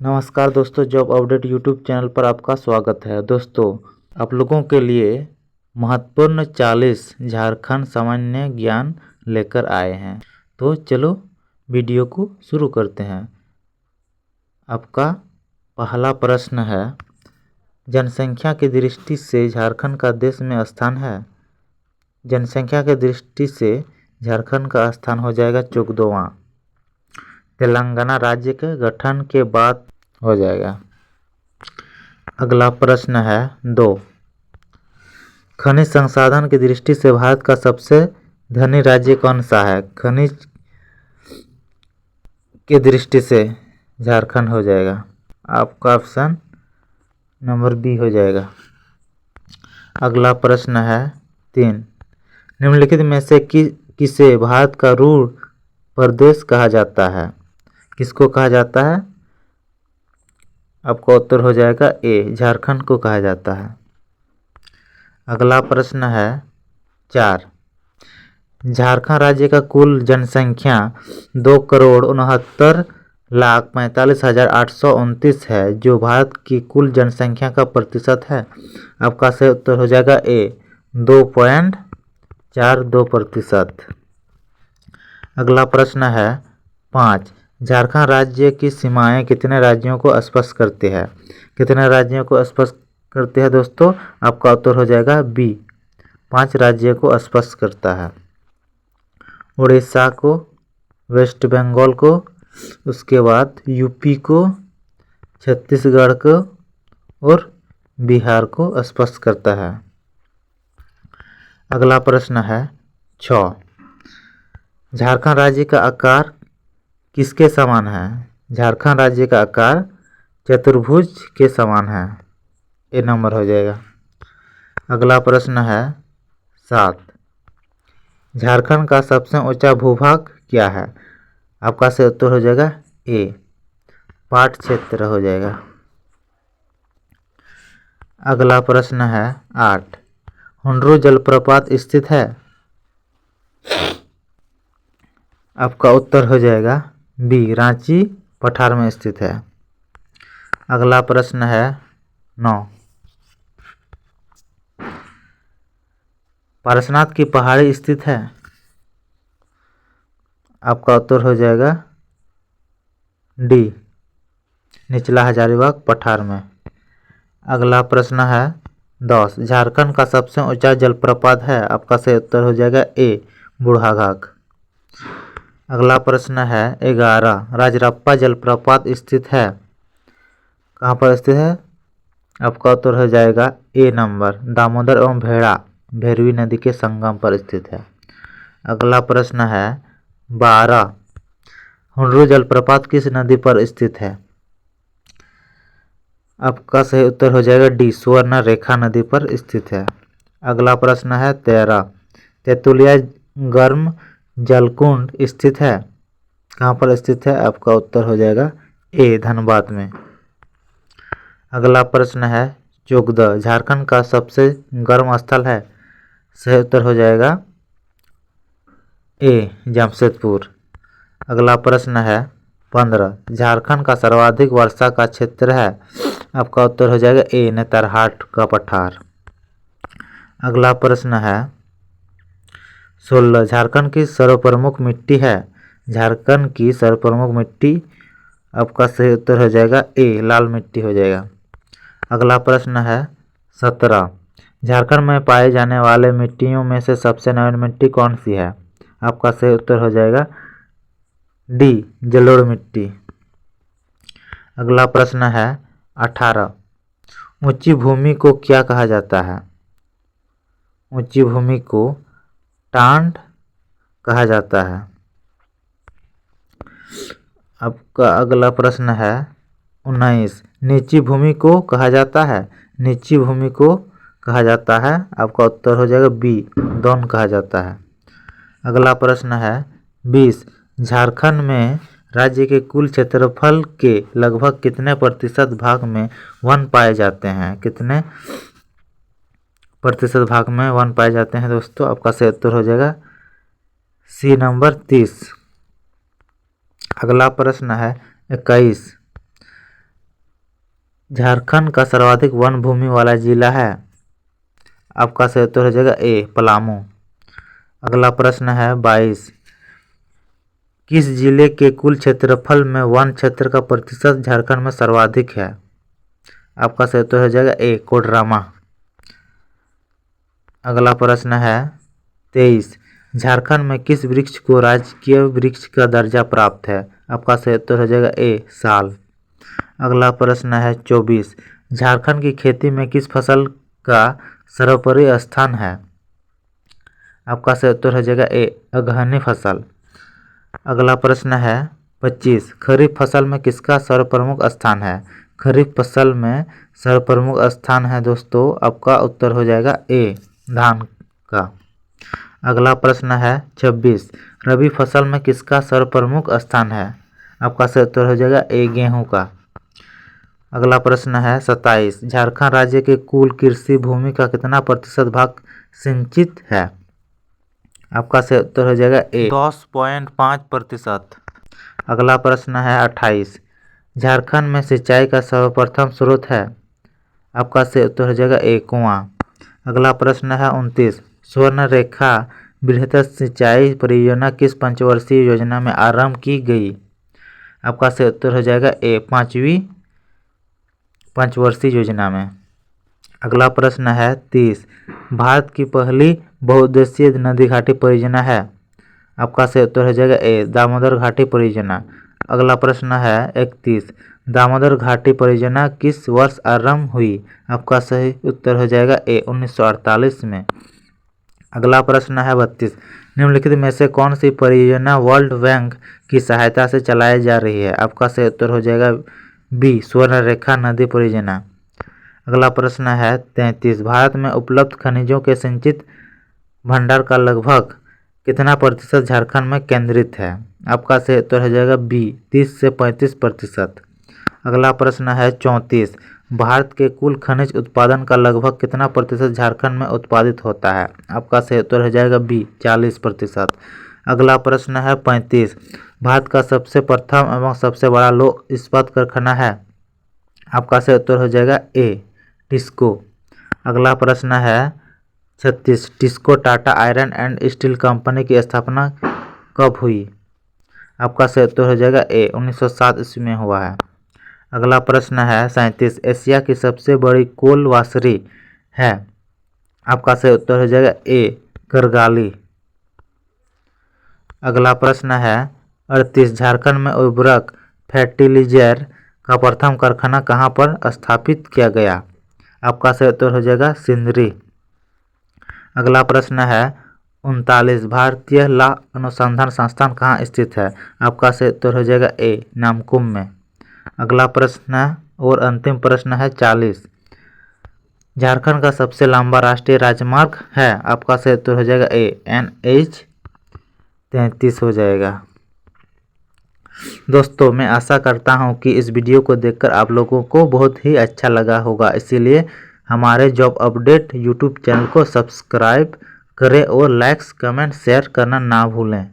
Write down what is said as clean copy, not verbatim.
नमस्कार दोस्तों, job update YouTube channel पर आपका स्वागत है। दोस्तों, आप लोगों के लिए महत्वपूर्ण 40 झारखंड सामान्य ज्ञान लेकर आए हैं। तो चलो वीडियो को शुरू करते हैं। आपका पहला प्रश्न है, जनसंख्या की दृष्टि से झारखंड का देश में स्थान है। जनसंख्या की दृष्टि से झारखंड का स्थान हो जाएगा 14वां। तेलंगाना राज्य के गठन के बाद हो जाएगा। अगला प्रश्न है 2, खनिज संसाधन की दृष्टि से भारत का सबसे धनी राज्य कौन सा है। खनिज की दृष्टि से झारखंड हो जाएगा। आपका ऑप्शन नंबर बी हो जाएगा। अगला प्रश्न है 3, निम्नलिखित में से किसे भारत का रूढ़ प्रदेश कहा जाता है। किसको कहा जाता है। आपका उत्तर हो जाएगा ए, झारखंड को कहा जाता है। अगला प्रश्न है 4, झारखंड राज्य का कुल जनसंख्या 2,69,45,829 है, जो भारत की कुल जनसंख्या का प्रतिशत है। आपका सही उत्तर हो जाएगा ए, 2.42%। अगला प्रश्न है 5, झारखंड राज्य की सीमाएं कितने राज्यों को स्पर्श करती है। कितने राज्यों को स्पर्श करती है दोस्तों। आपका उत्तर हो जाएगा बी, 5 राज्यों को स्पर्श करता है। उड़ीसा को, वेस्ट बंगाल को, उसके बाद यूपी को, छत्तीसगढ़ को और बिहार को स्पर्श करता है। अगला प्रश्न है 6, झारखंड राज्य का आकार किसके समान है। झारखंड राज्य का आकार चतुर्भुज के समान है। ए नंबर हो जाएगा। अगला प्रश्न है 7, झारखंड का सबसे ऊंचा भूभाग क्या है। आपका सही उत्तर हो जाएगा ए, पाट क्षेत्र हो जाएगा। अगला प्रश्न है 8, हुंडरू जलप्रपात स्थित है। आपका उत्तर हो जाएगा बी, रांची पठार में स्थित है। अगला प्रश्न है 9, पारसनाथ की पहाड़ी स्थित है। आपका उत्तर हो जाएगा डी, निचला हजारीबाग पठार में। अगला प्रश्न है 10, झारखंड का सबसे ऊंचा जलप्रपात है। आपका सही उत्तर हो जाएगा ए, बूढ़ाघाट। अगला प्रश्न है 11, राजरप्पा जलप्रपात स्थित है। कहाँ पर स्थित है। आपका उत्तर हो जाएगा ए नंबर, दामोदर एवं भैरवी नदी के संगम पर स्थित है। अगला प्रश्न है 12, हुंडरू जलप्रपात किस नदी पर स्थित है। आपका सही उत्तर हो जाएगा डी, सुवर्ण रेखा नदी पर स्थित है। अगला प्रश्न है 13, तेतुलिया गर्म जलकुंड स्थित है। कहाँ पर स्थित है। आपका उत्तर हो जाएगा ए, धनबाद में। अगला प्रश्न है 14, झारखंड का सबसे गर्म स्थल है। सही उत्तर हो जाएगा ए, जमशेदपुर। अगला प्रश्न है 15, झारखंड का सर्वाधिक वर्षा का क्षेत्र है। आपका उत्तर हो जाएगा ए, नेतरहाट का पठार। अगला प्रश्न है 16, झारखंड की सर्वप्रमुख मिट्टी है। झारखंड की सर्वप्रमुख मिट्टी। आपका सही उत्तर हो जाएगा ए, लाल मिट्टी हो जाएगा। अगला प्रश्न है 17, झारखंड में पाए जाने वाले मिट्टियों में से सबसे नवीन मिट्टी कौन सी है। आपका सही उत्तर हो जाएगा डी, जलोढ़ मिट्टी। अगला प्रश्न है 18, ऊंची भूमि को क्या कहा जाता है। ऊंची भूमि को टांड कहा जाता है। आपका अगला प्रश्न है 19, नीची भूमि को कहा जाता है। नीची भूमि को कहा जाता है। आपका उत्तर हो जाएगा बी, दौन कहा जाता है। अगला प्रश्न है 20, झारखंड में राज्य के कुल क्षेत्रफल के लगभग कितने प्रतिशत भाग में वन पाए जाते हैं। कितने प्रतिशत भाग में वन पाए जाते हैं दोस्तों। आपका सही उत्तर हो जाएगा सी नंबर, 30। अगला प्रश्न है 21, झारखंड का सर्वाधिक वन भूमि वाला जिला है? आपका सही उत्तर हो जाएगा ए पलामू। अगला प्रश्न है 22। किस जिले के कुल क्षेत्रफल में वन क्षेत्र का प्रतिशत झारखंड में सर्वाधिक है? आपका सही उत्तर हो जाएगा ए कोडरमा। अगला प्रश्न है 23। झारखंड में किस वृक्ष को राजकीय वृक्ष का दर्जा प्राप्त है? आपका सही उत्तर हो जाएगा ए साल। अगला प्रश्न है 24। झारखंड की खेती में किस फसल का सर्वोपरि स्थान है? आपका सही उत्तर हो जाएगा ए अगहनी फसल। अगला प्रश्न है 25। खरीफ फसल में किसका सर्वप्रमुख स्थान है? खरीफ फसल में सर्वप्रमुख स्थान है दोस्तों, आपका उत्तर हो जाएगा ए धान का। अगला प्रश्न है 26। रबी फसल में किसका सर्वप्रमुख स्थान है? आपका सही उत्तर हो जाएगा ए गेहूं का। अगला प्रश्न है 27। झारखंड राज्य के कुल कृषि भूमि का कितना प्रतिशत भाग सिंचित है? आपका सही उत्तर हो जाएगा ए 10.5%। अगला प्रश्न है 28। झारखंड में सिंचाई का सर्वप्रथम स्रोत है? आपका सही उत्तर हो जाएगा ए कुआं। अगला प्रश्न है 29। स्वर्ण रेखा बृहद सिंचाई परियोजना किस पंचवर्षीय योजना में आरंभ की गई? आपका सही उत्तर हो जाएगा ए 5वीं पंचवर्षीय योजना में। अगला प्रश्न है 30। भारत की पहली बहुउद्देशीय नदी घाटी परियोजना है? आपका सही उत्तर हो जाएगा ए दामोदर घाटी परियोजना। अगला प्रश्न है 31। दामोदर घाटी परियोजना किस वर्ष आरंभ हुई? आपका सही उत्तर हो जाएगा ए 1948 में। अगला प्रश्न है 32। निम्नलिखित में से कौन सी परियोजना वर्ल्ड बैंक की सहायता से चलाई जा रही है? आपका सही उत्तर हो जाएगा बी स्वर्ण रेखा नदी परियोजना। अगला प्रश्न है 33। भारत में उपलब्ध खनिजों के संचित भंडार का लगभग कितना प्रतिशत झारखंड में केंद्रित है? आपका सही उत्तर हो जाएगा बी 30 से 35%। अगला प्रश्न है 34। भारत के कुल खनिज उत्पादन का लगभग कितना प्रतिशत झारखंड में उत्पादित होता है? आपका सही उत्तर हो जाएगा बी 40%। अगला प्रश्न है 35। भारत का सबसे प्रथम एवं सबसे बड़ा लौह इस्पात कारखाना है? आपका सही उत्तर हो जाएगा ए टिस्को। अगला प्रश्न है 36। TISCO Tata iron and steel company की स्थापना कब हुई? आपका सही उत्तर हो जाएगा ए 1907 ईस्वी में हुआ है। अगला प्रश्न है 37। एशिया की सबसे बड़ी कोल वाशरी है? आपका सही उत्तर हो जाएगा ए करगाली। अगला प्रश्न है 38। झारखंड में उर्वरक फर्टिलाइजर का प्रथम कारखाना कहाँ पर स्थापित किया गया? आपका सही उत्तर हो जाएगा सिंदरी। अगला प्रश्न है 39। भारतीय लौह अनुसंधान संस्थान कहाँ स्थित है? आपका सही उत्तर हो जाएगा ए नामकुम में। अगला प्रश्न और अंतिम प्रश्न है 40। झारखंड का सबसे लंबा राष्ट्रीय राजमार्ग है? आपका सही उत्तर हो जाएगा ए NH 33 हो जाएगा। दोस्तों मैं आशा करता हूं कि इस वीडियो को देखकर आप लोगों को बहुत ही अच्छा लगा होगा, इसीलिए हमारे जॉब अपडेट यूट्यूब चैनल को सब्सक्राइब करें और लाइक्स कमेंट शेयर करना ना भूलें।